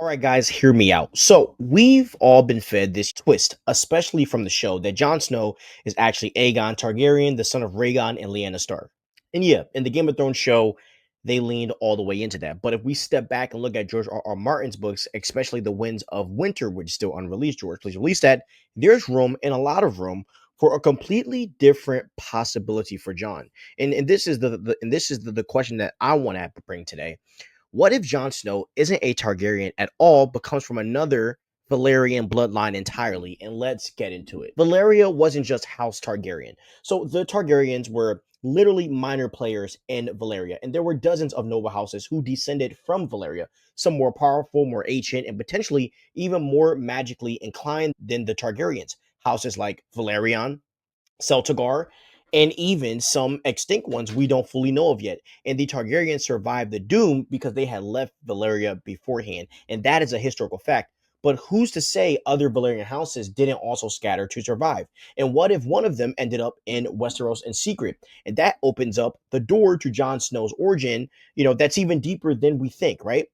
All right, guys, hear me out. So, we've all been fed this twist, especially from the show, that Jon Snow is actually Aegon Targaryen, the son of Rhaegon and Lyanna Stark. And yeah, in the Game of Thrones show, they leaned all the way into that. But if we step back and look at George R. R. Martin's books, especially The Winds of Winter, which is still unreleased, George, please release that. There's room and a lot of room for a completely different possibility for Jon. And this is the question that I want to bring today. What if Jon Snow isn't a Targaryen at all, but comes from another Valyrian bloodline entirely? And let's get into it. Valyria wasn't just House Targaryen. So the Targaryens were literally minor players in Valyria, and there were dozens of noble houses who descended from Valyria, some more powerful, more ancient, and potentially even more magically inclined than the Targaryens. Houses like Valyrian, Celtigar, and even some extinct ones we don't fully know of yet. And the Targaryens survived the doom because they had left Valyria beforehand, and that is a historical fact. But who's to say other Valyrian houses didn't also scatter to survive? And what if one of them ended up in Westeros in secret? And that opens up the door to Jon Snow's origin, that's even deeper than we think, right?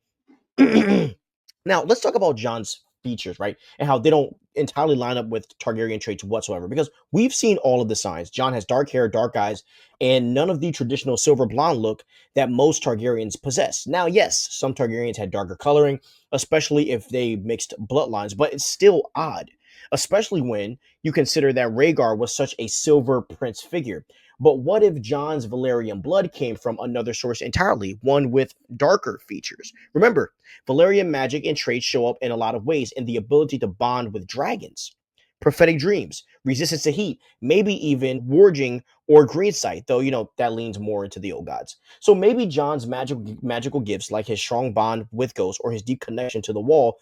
Now, let's talk about Jon's features, right? And how they don't entirely line up with Targaryen traits whatsoever, because we've seen all of the signs. Jon has dark hair, dark eyes, and none of the traditional silver blonde look that most Targaryens possess. Now, yes, some Targaryens had darker coloring, especially if they mixed bloodlines, but it's still odd, especially when you consider that Rhaegar was such a silver prince figure. But what if Jon's Valyrian blood came from another source entirely, one with darker features? Remember, Valyrian magic and traits show up in a lot of ways in the ability to bond with dragons, prophetic dreams, resistance to heat, maybe even warging or green sight, though that leans more into the old gods. So maybe Jon's magical gifts, like his strong bond with ghosts or his deep connection to the wall,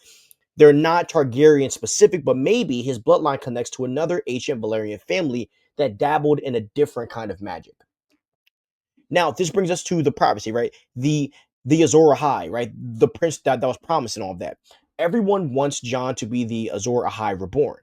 they're not Targaryen specific, but maybe his bloodline connects to another ancient Valyrian family that dabbled in a different kind of magic. Now, this brings us to the prophecy, right? The Azor Ahai, right? The prince that was promised and all of that. Everyone wants Jon to be the Azor Ahai reborn.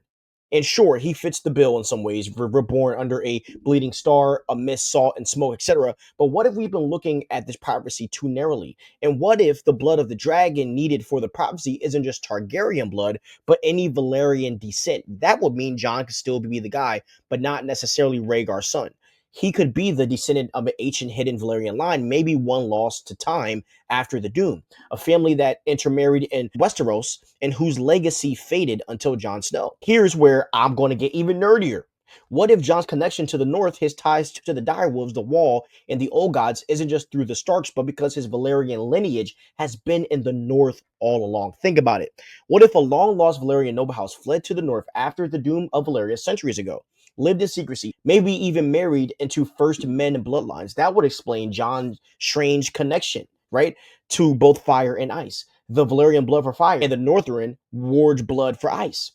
And sure, he fits the bill in some ways, reborn under a bleeding star, amidst salt and smoke, etc. But what if we've been looking at this prophecy too narrowly? And what if the blood of the dragon needed for the prophecy isn't just Targaryen blood, but any Valyrian descent? That would mean Jon could still be the guy, but not necessarily Rhaegar's son. He could be the descendant of an ancient hidden Valyrian line, maybe one lost to time after the Doom, a family that intermarried in Westeros and whose legacy faded until Jon Snow. Here's where I'm going to get even nerdier. What if Jon's connection to the North, his ties to the direwolves, the Wall, and the Old Gods isn't just through the Starks, but because his Valyrian lineage has been in the North all along? Think about it. What if a long-lost Valyrian noble house fled to the North after the doom of Valyria centuries ago, lived in secrecy, maybe even married into first men bloodlines? That would explain Jon's strange connection, right, to both fire and ice. The Valyrian blood for fire and the Northern Ward's blood for ice.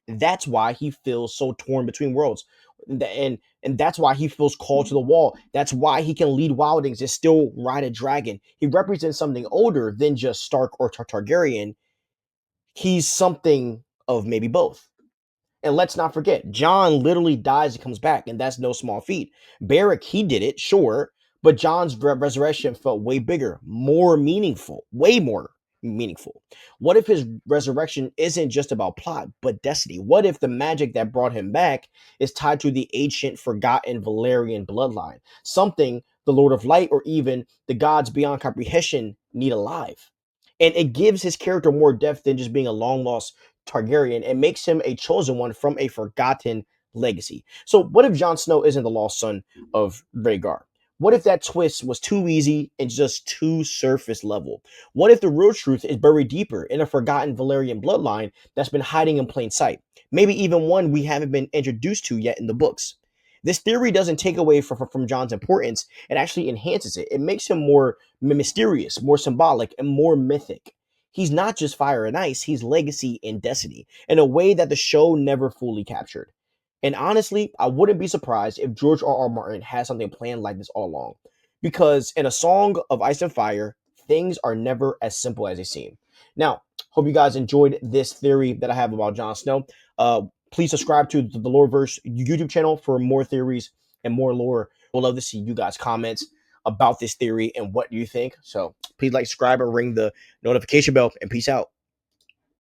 That's why he feels so torn between worlds. And that's why he feels called to the wall. That's why he can lead wildlings and still ride a dragon. He represents something older than just Stark or Targaryen. He's something of maybe both. And let's not forget, Jon literally dies and comes back, and that's no small feat. Beric, he did it, sure, but Jon's resurrection felt way bigger, more meaningful, way more meaningful. What if his resurrection isn't just about plot, but destiny? What if the magic that brought him back is tied to the ancient, forgotten Valyrian bloodline? Something the Lord of Light or even the gods beyond comprehension need alive. And it gives his character more depth than just being a long lost Targaryen. It makes him a chosen one from a forgotten legacy. So, what if Jon Snow isn't the lost son of Rhaegar? What if that twist was too easy and just too surface level? What if the real truth is buried deeper in a forgotten Valyrian bloodline that's been hiding in plain sight? Maybe even one we haven't been introduced to yet in the books. This theory doesn't take away from Jon's importance, it actually enhances it. It makes him more mysterious, more symbolic, and more mythic. He's not just fire and ice, he's legacy and destiny in a way that the show never fully captured. And honestly, I wouldn't be surprised if George R. R. Martin had something planned like this all along. Because in A Song of Ice and Fire, things are never as simple as they seem. Now, hope you guys enjoyed this theory that I have about Jon Snow. Please subscribe to the Loreverse YouTube channel for more theories and more lore. We'd love to see you guys' comments about this theory and what you think. So please like, subscribe, and ring the notification bell, and peace out.